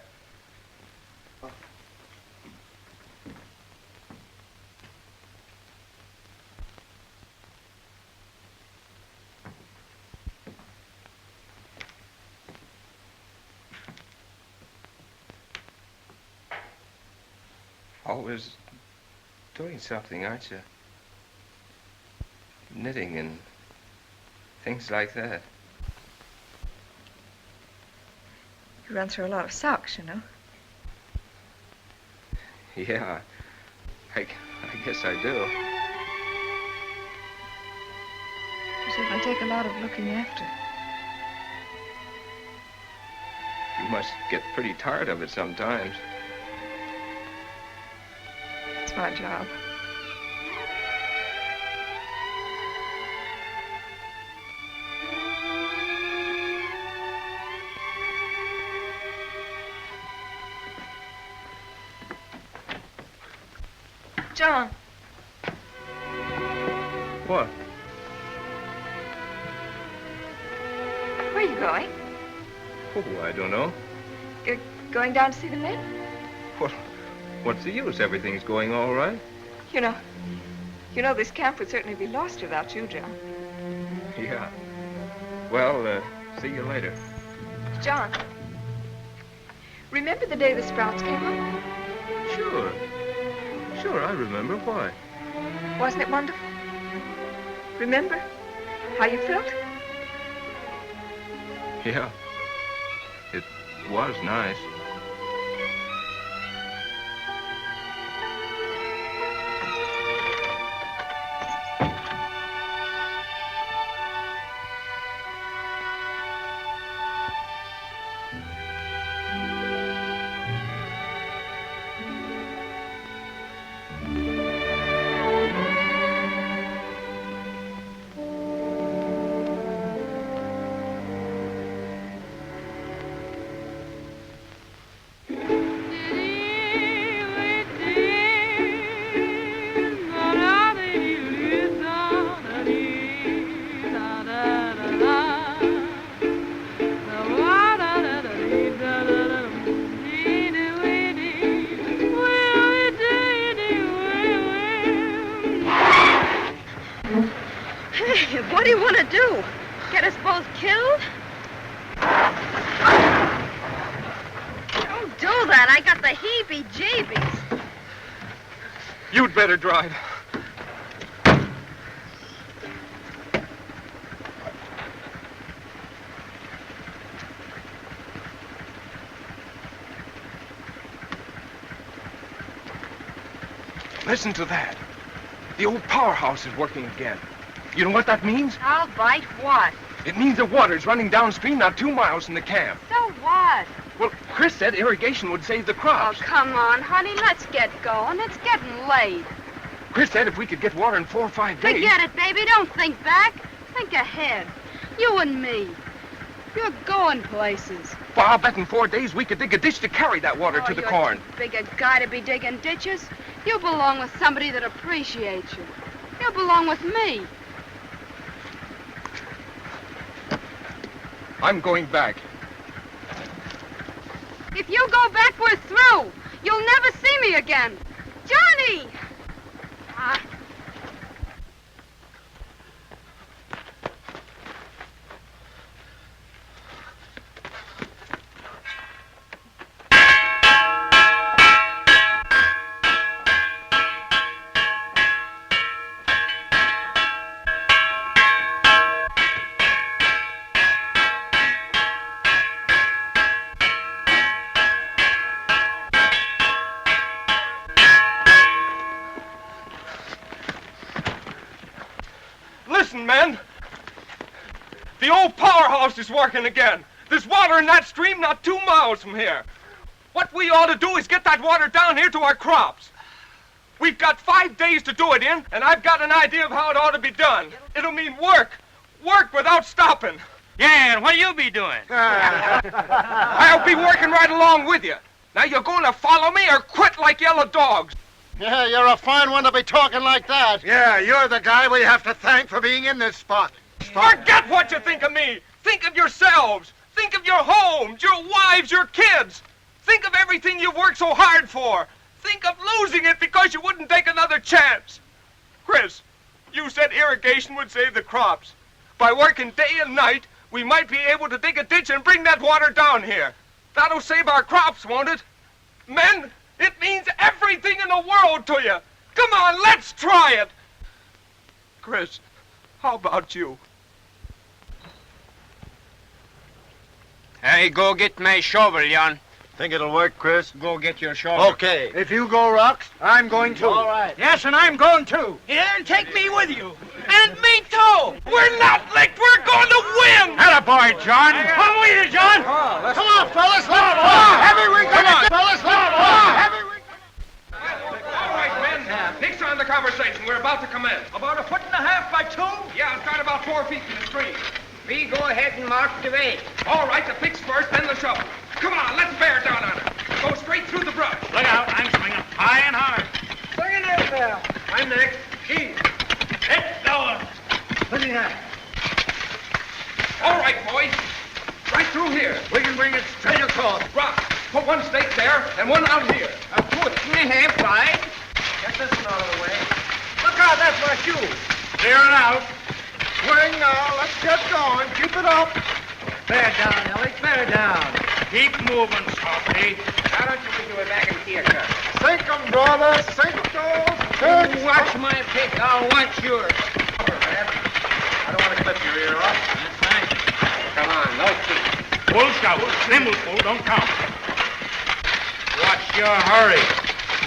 Always doing something, aren't you? Knitting and things like that. You run through a lot of socks, you know. Yeah, I guess I do. So it can take a lot of looking after. You must get pretty tired of it sometimes. That's my job. John. What? Where are you going? Oh, I don't know. You're going down to see the men? Well, what's the use? Everything's going all right. You know this camp would certainly be lost without you, John. Yeah. Well, see you later. John, remember the day the Sprouts came up? Sure. Sure, I remember. Why? Wasn't it wonderful? Remember how you felt? Yeah. It was nice. What do you want to do? Get us both killed? Don't do that. I got the heebie-jeebies. You'd better drive. Listen to that. The old powerhouse is working again. You know what that means? I'll bite what? It means the water's running downstream not 2 miles from the camp. So what? Well, Chris said irrigation would save the crops. Oh, come on, honey. Let's get going. It's getting late. Chris said if we could get water in 4 or 5 days... Forget it, baby. Don't think back. Think ahead. You and me. You're going places. Well, I'll bet in 4 days we could dig a ditch to carry that water to the you're corn. Too big a guy to be digging ditches. You belong with somebody that appreciates you. You belong with me. I'm going back. If you go back, we're through. You'll never see me again. Johnny! Listen, men. The old powerhouse is working again. There's water in that stream not 2 miles from here. What we ought to do is get that water down here to our crops. We've got 5 days to do it in, and I've got an idea of how it ought to be done. It'll mean work. Work without stopping. Yeah, and what'll you be doing? I'll be working right along with you. Now, you're going to follow me or quit like yellow dogs. Yeah, you're a fine one to be talking like that. Yeah, you're the guy we have to thank for being in this spot. Forget what you think of me. Think of yourselves. Think of your homes, your wives, your kids. Think of everything you've worked so hard for. Think of losing it because you wouldn't take another chance. Chris, you said irrigation would save the crops. By working day and night, we might be able to dig a ditch and bring that water down here. That'll save our crops, won't it? Men, it means everything in the world to you. Come on, let's try it. Chris, how about you? Hey, go get my shovel, Jan. Think it'll work, Chris? Go get your shovel. Okay. If you go rocks, I'm going to. All right. Yes, and I'm going too. Yeah, and take me with you. And me too. We're not licked. We're going to win. Attaboy, John. Come with you, John. Come on, fellas. Let's go. Heavy we got it, fellas. Let's go. Heavy we conversation. We're about to commence. About 1.5 feet by 2? Yeah, start about 4 feet from the stream. We go ahead and mark the way. All right, the picks first, then the shovel. Come on, let's bear down on it. Go straight through the brush. Look out, I'm swinging high and hard. Bring it in there. I'm next. Keene. It's going. Look at that. All right, boys. Right through here. We can bring it straight across. Rock. Put one stake there and one out here. A foot and a half wide. Get this one out of the way. Look out, that's my shoe. Clear it out. Swing now. Let's get going. Keep it up. Bear down, Ellie, bear down. Keep moving, Softy. Why don't you do it back in here, sir? Sink 'em, brother. Sink those pigs. Watch my pick. I'll want yours. I don't want to clip your ear off. That's fine. Come on, no feet. Full shout. Then we'll pull. Don't count. Watch your hurry.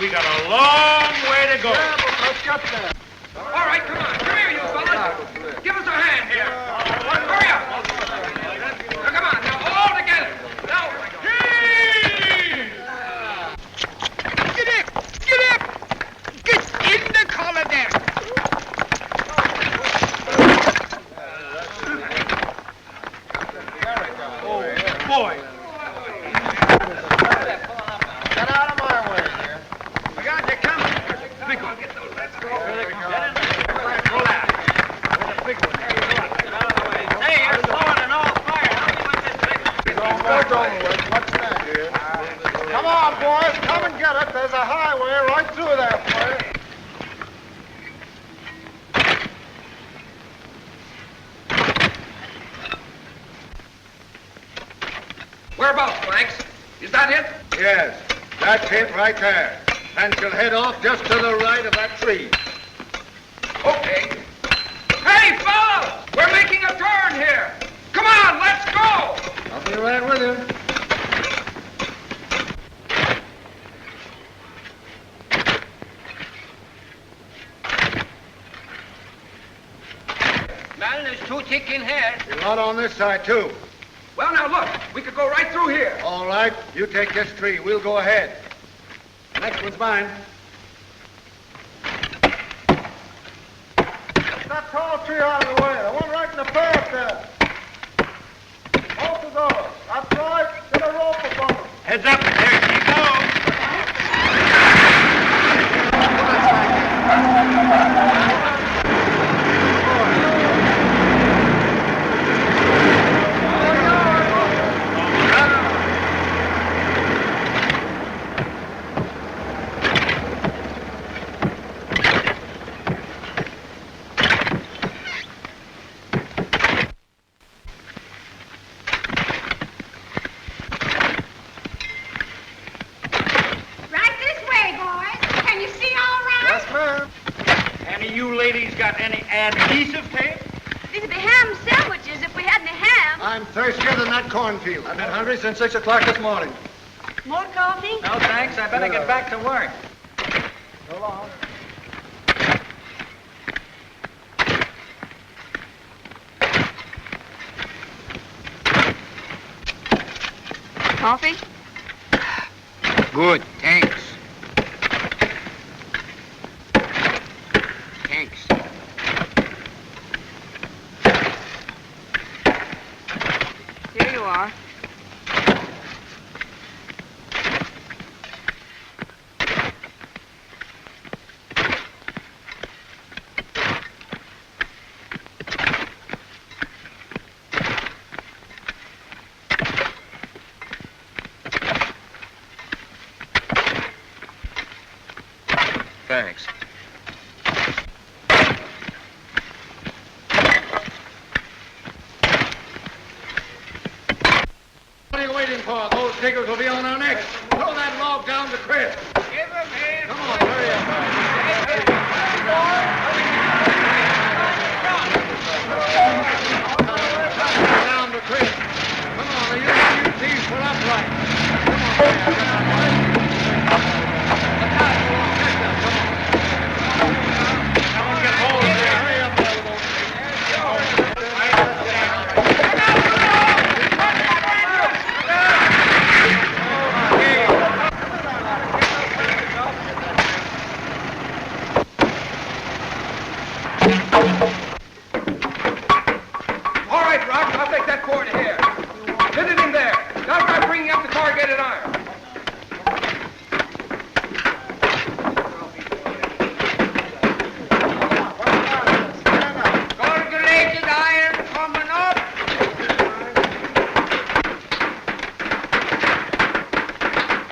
We got a long way to go. Yeah, but let's get there. All right, come on. Come here, you fellas. Give us a hand here. Hurry up. Now, come on. Now, all together. Now, Get up! Get up! Get in the collar there! Oh, boy. Get out of my way here. I got you coming. Big one. Let's go. Pull out. Big one. Hey, you're blowing an all fire. How do you want this thing? What's that? Come on, boys. Come and get it. There's a highway right through there for you. whereabouts, Franks? Is that it? Yes, that's it right there. And she'll head off just to the right of that tree. Okay. Hey, fellas! We're making a turn here. Come on, let's go! I'll be right with you. Well, there's two thick in here. A lot on this side, too. Well, now look, we could go right through here. All right, you take this tree. We'll go ahead. Next one's mine. That tall tree out of the way. The one right in the path there. Both of those. That's right. Get a rope above them. Heads up. There she goes. Got any adhesive tape? These would be ham sandwiches if we had any ham. I'm thirstier than that cornfield. I've been hungry since 6 o'clock this morning. More coffee? No, thanks. I better get back to work. So long. Coffee? Good, thanks. Thanks. Here you are. Thanks. What are you waiting for? Those diggers will be on our necks. Throw that log down to Chris. Give him here. Come on, hurry up. Down to Chris. Come on, you these for upright. Come on, someone get hold of there. Hurry up, cord here. Fit it in there. Now try bringing up the corrugated iron. Corrugated iron coming up.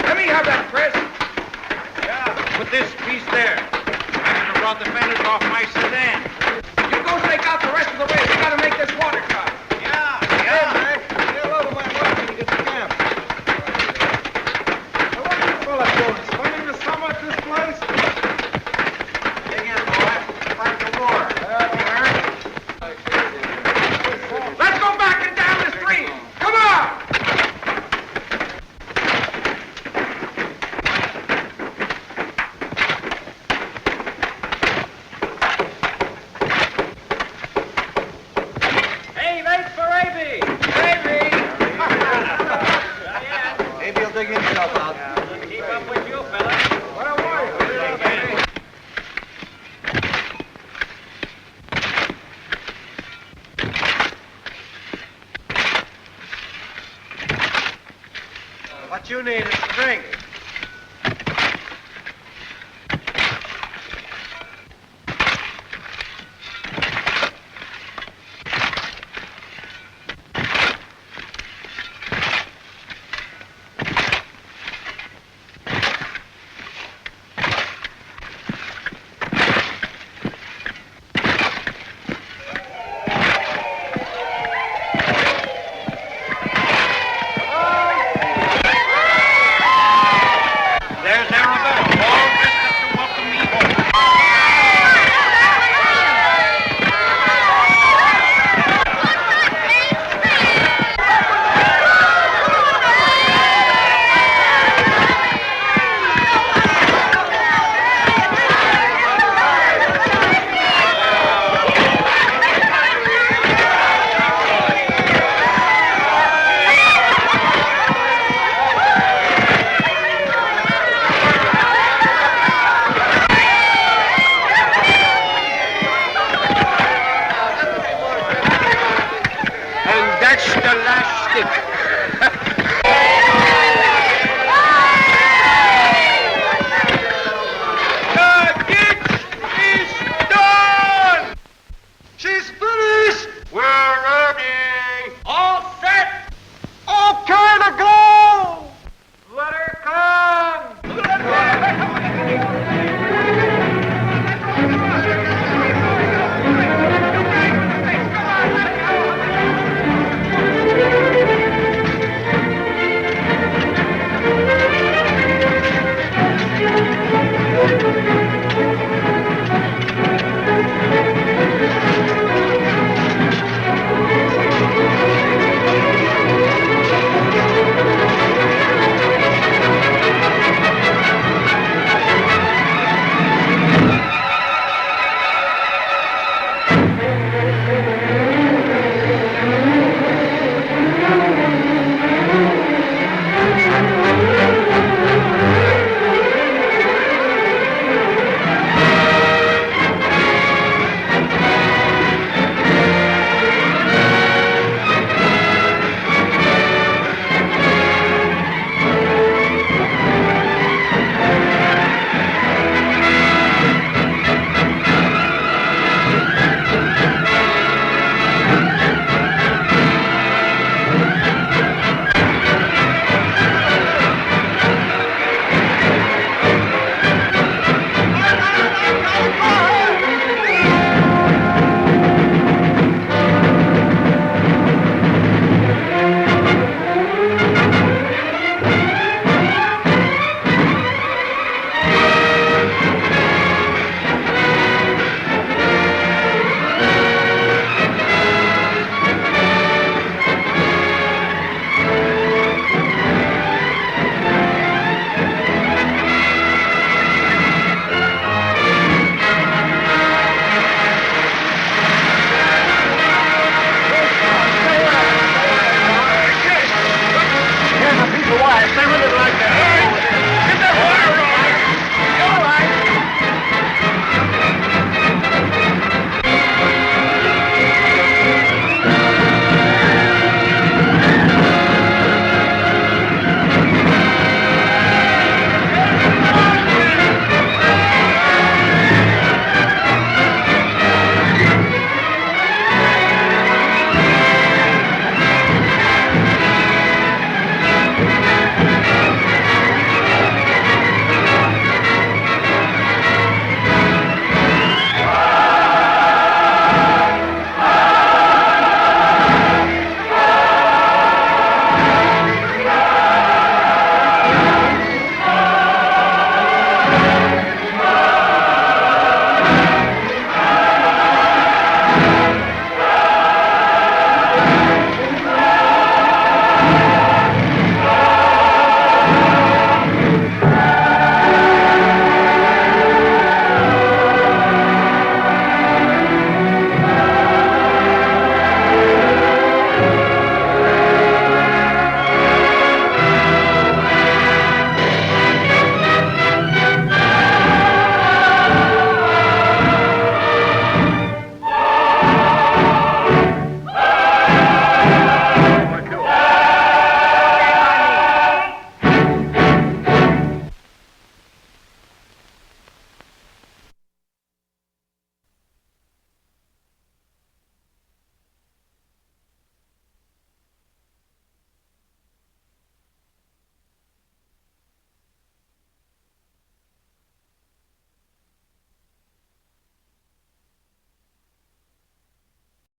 Let me have that, Chris. Put this piece there. I'm gonna run the fenders off my sedan. You go stake out the rest of the way. We gotta make this water cut. Hey, Mike, say hello to my wife when you get to camp. Now, what are you fellas doing? Spending the summer at this place? Dig in, boy. Fight the war. Let's go back and down the stream. Come on! Hey, wait for Avy. Maybe he'll dig himself out. Keep up with you, fella. What a wife. What you need is strength.